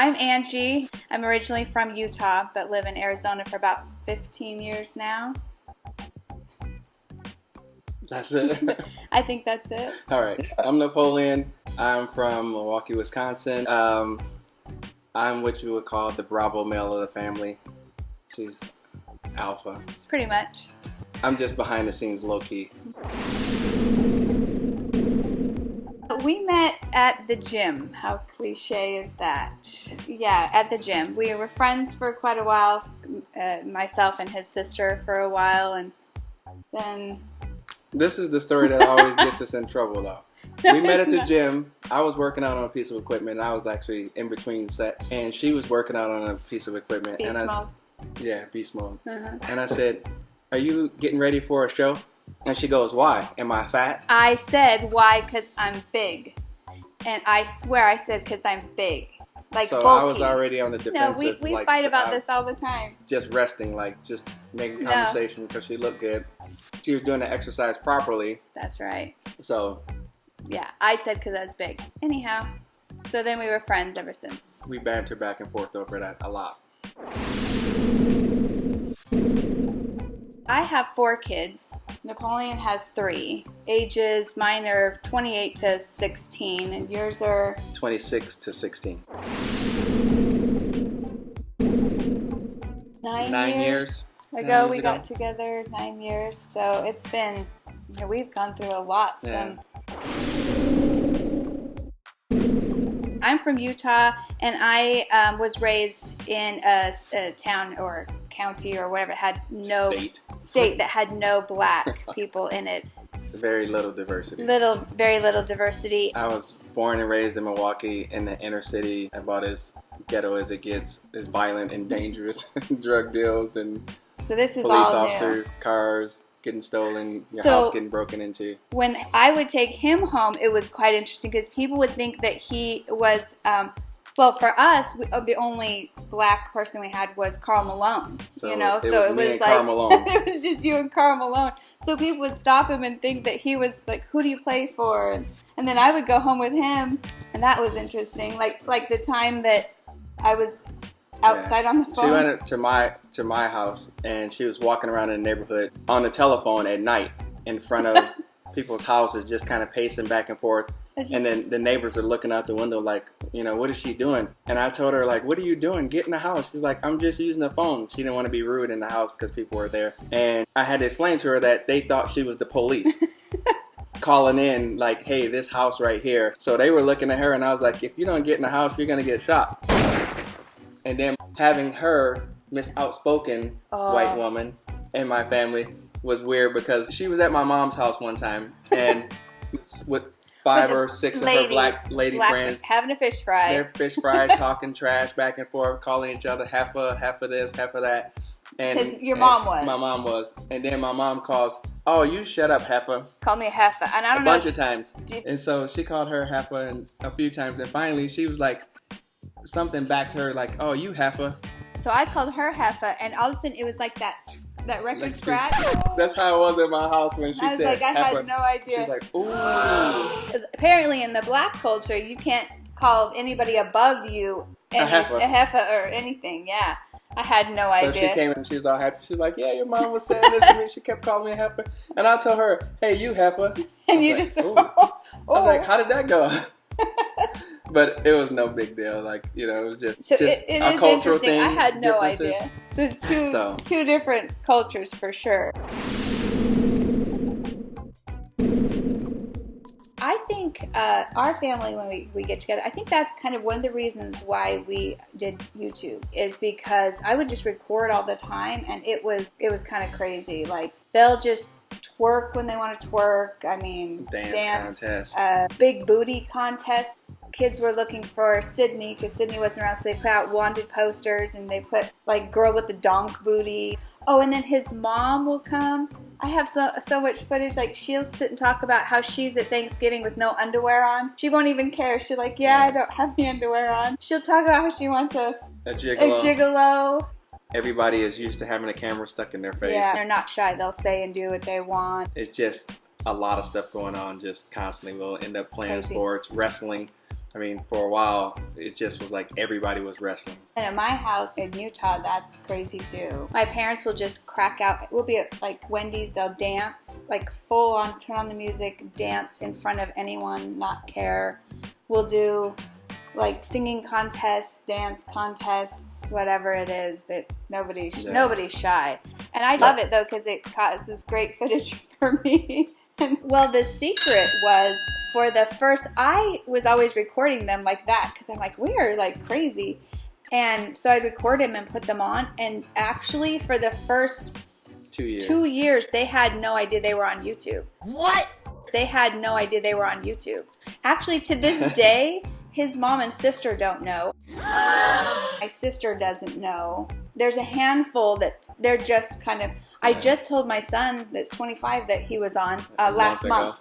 I'm Angie. I'm originally from Utah, but live in Arizona for about 15 years now. That's it. I think that's it. All right. I'm Napoleon. I'm from Milwaukee, Wisconsin. I'm what you would call the Bravo male of the family. She's alpha. Pretty much. I'm just behind the scenes, low key. We met at the gym. How cliche is that? Yeah, at the gym. We were friends for quite a while, myself and his sister for a while, and then... This is the story that always gets us in trouble, though. We met at the gym. I was working out on a piece of equipment, and I was actually in between sets, and she was working out on a piece of equipment. Beast mode. Yeah, beast mode. Uh-huh. And I said, "Are you getting ready for a show?" And she goes, "Why? Am I fat?" I said, why? Because I'm big. And I swear I said, because I'm big. Like, so bulky. I was already on the defensive. No, we fight about this all the time. Just resting, just making conversation because she looked good. She was doing the exercise properly. That's right. So. Yeah, I said because I was big. Anyhow, so then we were friends ever since. We banter back and forth over that a lot. I have 4 kids. Napoleon has 3. Ages, mine are 28 to 16, and yours are? 26 to 16. 9 years ago we got together, 9 years. So it's been, we've gone through a lot. Yeah. I'm from Utah, and I was raised in a town or county or whatever. It had no state that had no black people in it. Very little diversity. Very little diversity. I was born and raised in Milwaukee, in the inner city, about as ghetto as it gets. It's violent and dangerous, drug deals and so this was police all officers, new. Cars getting stolen, your house getting broken into. When I would take him home, it was quite interesting because people would think that he was, well, for us, the only black person we had was Carl Malone. So it was like Carl Malone. It was just you and Carl Malone. So people would stop him and think that he was like, "Who do you play for?" And then I would go home with him, and that was interesting. Like the time that I was outside on the phone. She went to my house, and she was walking around in the neighborhood on the telephone at night in front of people's houses, just kind of pacing back and forth. And then the neighbors are looking out the window like, what is she doing? And I told her, like, what are you doing? Get in the house. She's like, I'm just using the phone. She didn't want to be rude in the house because people were there. And I had to explain to her that they thought she was the police. Calling in like, hey, this house right here. So they were looking at her, and I was like, if you don't get in the house, you're going to get shot. And then having her, Miss Outspoken white woman in my family was weird because she was at my mom's house one time and with 5 or 6 of her black lady friends having a fish fry. They're fish fry, talking trash back and forth, calling each other half of this, half of that. And your mom was. My mom was. And then my mom calls, "Oh, you shut up, heifer." Call me a heifer. And I don't know. A bunch of times. And so she called her heifer a few times. And finally she was like, something back to her like, "Oh, you heifer." So I called her heifer, and all of a sudden it was like that record scratch. That's how it was in my house when she said heifer. I was like, I had no idea. She was like, ooh. Apparently in the black culture, you can't call anybody above you a heifer or anything. Yeah. I had no idea. So she came and she was all happy. She was like, yeah, your mom was saying this to me. She kept calling me a heifer. And I told her, hey, you heifer. And you just, ooh. I was like, how did that go? But it was no big deal. Like, it was just, so just it a is cultural interesting. thing. I had no idea. So it's two different cultures for sure. I think our family, when we get together, I think that's kind of one of the reasons why we did YouTube is because I would just record all the time, and it was kind of crazy. Like, they'll just twerk when they want to twerk. I mean, dance contest. Big booty contest. Kids were looking for Sydney because Sydney wasn't around, so they put out wanted posters, and they put like girl with the donk booty. Oh, and then his mom will come. I have so much footage. Like, she'll sit and talk about how she's at Thanksgiving with no underwear on. She won't even care. She's like, yeah, I don't have any underwear on. She'll talk about how she wants a gigolo. Everybody is used to having a camera stuck in their face. Yeah, they're not shy. They'll say and do what they want. It's just a lot of stuff going on just constantly. We'll end up playing sports, wrestling. I mean, for a while, it just was like everybody was wrestling. And at my house in Utah, that's crazy too. My parents will just crack out. We'll be at like Wendy's, they'll dance, like full on, turn on the music, dance in front of anyone, not care. We'll do like singing contests, dance contests, whatever it is that nobody's shy. And I love it though because it causes great footage for me. Well, the secret was for the first, I was always recording them like that because I'm like, we are like crazy. And so I'd record them and put them on. And actually for the first 2 years, they had no idea they were on YouTube. What? They had no idea they were on YouTube. Actually, to this day, his mom and sister don't know. My sister doesn't know. There's a handful that they're just kind of, I just told my son that's 25 that he was on last month.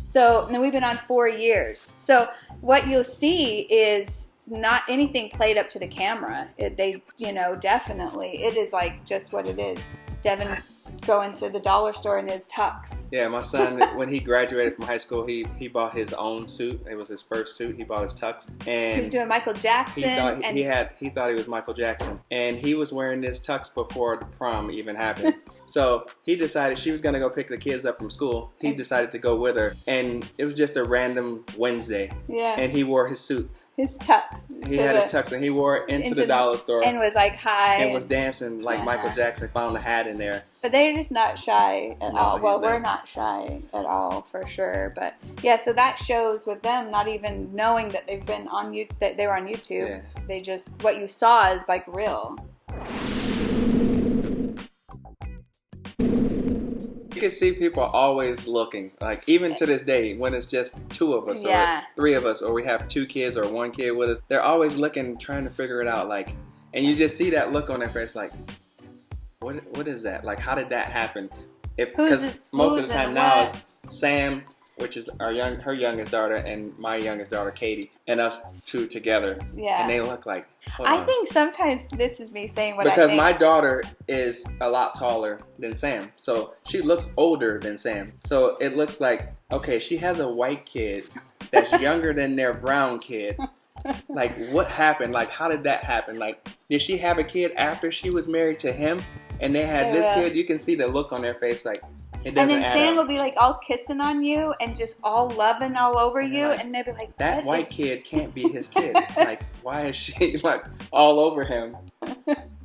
So, and we've been on 4 years. So what you'll see is not anything played up to the camera. Definitely. It is like just what it is. Devin going to the dollar store in his tux. Yeah, my son, when he graduated from high school, he bought his own suit. It was his first suit. He bought his tux, and he was doing Michael Jackson. He thought he was Michael Jackson, and he was wearing this tux before the prom even happened. So he decided she was gonna go pick the kids up from school. He decided to go with her, and it was just a random Wednesday. Yeah. And he wore his suit, his tux. He had his tux, and he wore it into the dollar store, and was like hi, and was dancing like Michael Jackson. Found a hat in there. But they're just not shy at all. Well, we're not shy at all for sure. But yeah, so that shows with them not even knowing that they've been on that they were on YouTube. Yeah. They just, what you saw is like real. You can see people always looking, like even to this day when it's just 2 of us or 3 of us, or we have 2 kids or 1 kid with us. They're always looking, trying to figure it out. Like, and you just see that look on their face, like, what is that? Like, how did that happen? Because most of the time now it's Sam, which is her youngest daughter, and my youngest daughter, Katie, and us 2 together. Yeah. And they look like, I think sometimes this is me saying what I think. Because my daughter is a lot taller than Sam. So she looks older than Sam. So it looks like, okay, she has a white kid that's younger than their brown kid. Like, what happened? Like, how did that happen? Like, did she have a kid after she was married to him? And they had this kid? You can see the look on their face, like, it doesn't And then Sam will be like all kissing on you and just all loving all over you, like, and they'll be like, that white kid can't be his kid. Like, why is she like all over him?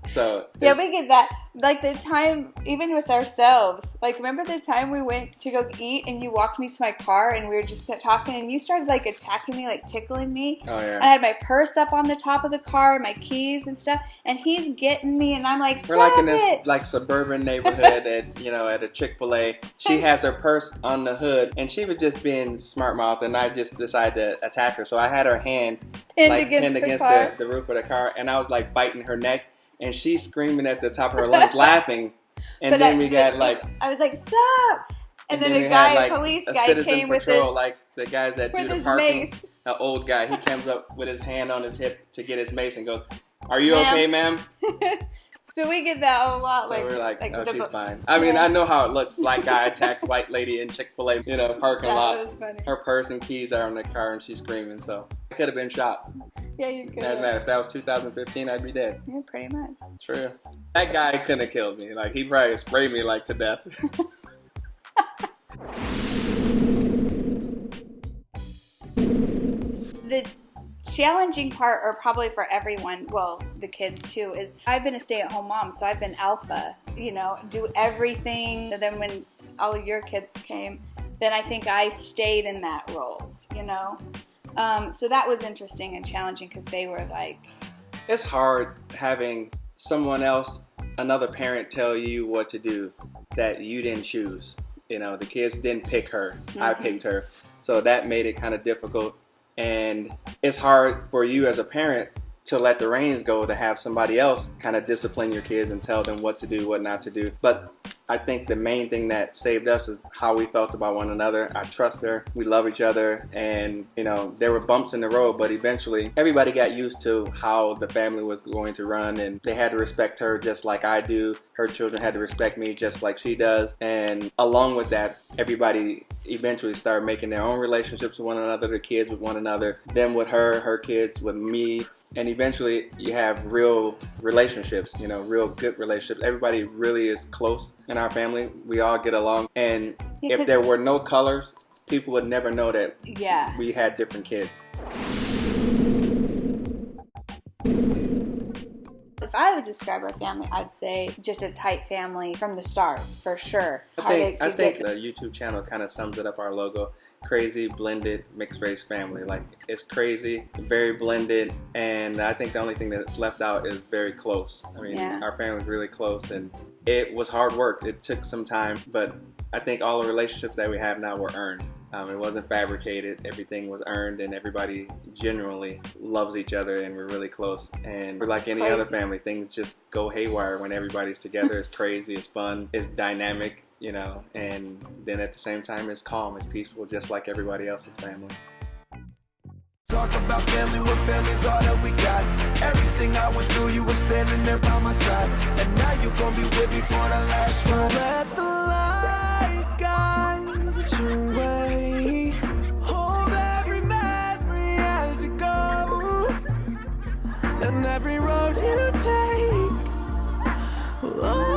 So yeah, we get that. Like the time, even with ourselves. Like, remember the time we went to go eat and you walked me to my car and we were just talking and you started like attacking me, like tickling me. Oh yeah. And I had my purse up on the top of the car and my keys and stuff, and he's getting me, and I'm like, stop it. We're like in this like suburban neighborhood at a Chick-fil-A. She has her purse on the hood, and she was just being smart mouthed, and I just decided to attack her. So I had her hand pinned against the roof of the car, and I was like biting her neck. And she's screaming at the top of her lungs, laughing. And but then we got like... I was like, stop! And then a guy, a police guy came with his... like the guys that do the parking. An old guy. He comes up with his hand on his hip to get his mace and goes, "Are you okay, ma'am?" So we get that a lot. So we're like, oh, she's fine. I mean, I know how it looks. Black guy attacks white lady in Chick-fil-A, parking lot. That was funny. Her purse and keys are in the car and she's screaming. So I could have been shot. Yeah, you could. Doesn't matter. If that was 2015, I'd be dead. Yeah, pretty much. True. That guy couldn't have killed me. Like, he probably sprayed me like to death. The challenging part, or probably for everyone, well, the kids too, is I've been a stay-at-home mom, so I've been alpha, do everything. And then when all of your kids came, then I think I stayed in that role, So that was interesting and challenging because they were like... It's hard having someone else, another parent, tell you what to do that you didn't choose. The kids didn't pick her. Mm-hmm. I picked her. So that made it kind of difficult. And it's hard for you as a parent to let the reins go, to have somebody else kind of discipline your kids and tell them what to do, what not to do. But I think the main thing that saved us is how we felt about one another. I trust her. We love each other. And, you know, there were bumps in the road, but eventually everybody got used to how the family was going to run, and they had to respect her just like I do. Her children had to respect me just like she does. And along with that, everybody eventually started making their own relationships with one another, their kids with one another, them with her kids with me. And eventually you have real relationships, you know, real good relationships. Everybody really is close in our family. We all get along. And if there were no colors, people would never know that we had different kids. If I would describe our family, I'd say just a tight family from the start, for sure. I think the YouTube channel kind of sums it up, our logo. Crazy, blended, mixed race family. Like, it's crazy, very blended, and I think the only thing that's left out is very close. I mean, our family's really close, and it was hard work. It took some time, but I think all the relationships that we have now were earned. It wasn't fabricated. Everything was earned, and everybody genuinely loves each other, and we're really close. And we're like any other family. Things just go haywire when everybody's together. It's crazy, it's fun, it's dynamic, you know, and then at the same time it's calm, it's peaceful, just like everybody else's family. Talk about family when family's all that we got. Everything I went through, you were standing there by my side, and now you gon' be with me for the last ride. Let the light guide your way. Hold every memory as you go, and every road you take will